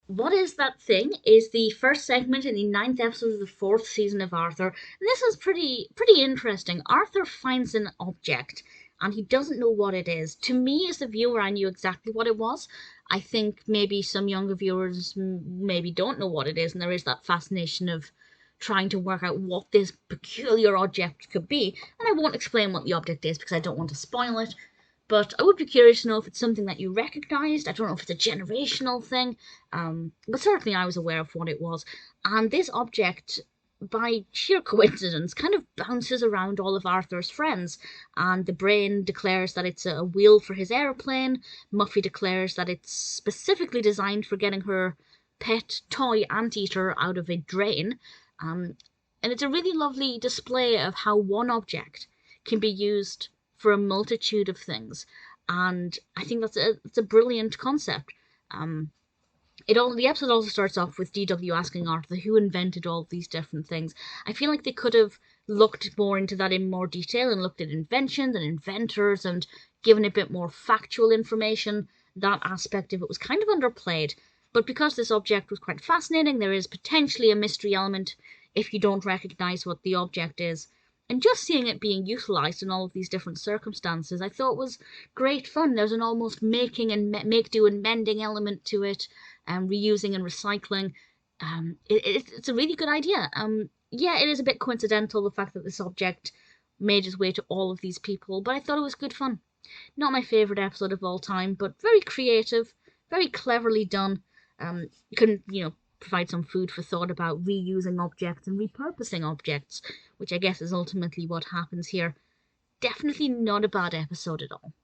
What Is That Thing is the first segment in the ninth episode of the fourth season of Arthur. And this is pretty interesting. Arthur finds an object and he doesn't know what it is. To me, as the viewer, I knew exactly what it was. I think maybe some younger viewers maybe don't know what it is, and there is that fascination of trying to work out what this peculiar object could be. And I won't explain what the object is because I don't want to spoil it. But I would be curious to know if it's something that you recognised. I don't know if it's a generational thing, but certainly I was aware of what it was. And this object, by sheer coincidence, kind of bounces around all of Arthur's friends. And the brain declares that it's a wheel for his aeroplane. Muffy declares that it's specifically designed for getting her pet toy anteater out of a drain. And it's a really lovely display of how one object can be used for a multitude of things, and I think it's a brilliant concept. Um, the episode also starts off with DW asking Arthur who invented all these different things. I feel like they could have looked more into that in more detail and looked at inventions and inventors and given a bit more factual information. That aspect of it was kind of underplayed, but because this object was quite fascinating, there is potentially a mystery element if you don't recognize what the object is. And just seeing it being utilised in all of these different circumstances, I thought was great fun. There's an almost making and make do and mending element to it, reusing and recycling. It's a really good idea. Yeah, it is a bit coincidental the fact that this object made its way to all of these people, but I thought it was good fun. Not my favourite episode of all time, but very creative, very cleverly done. You can, provide some food for thought about reusing objects and repurposing objects, which I guess is ultimately what happens here. Definitely not a bad episode at all.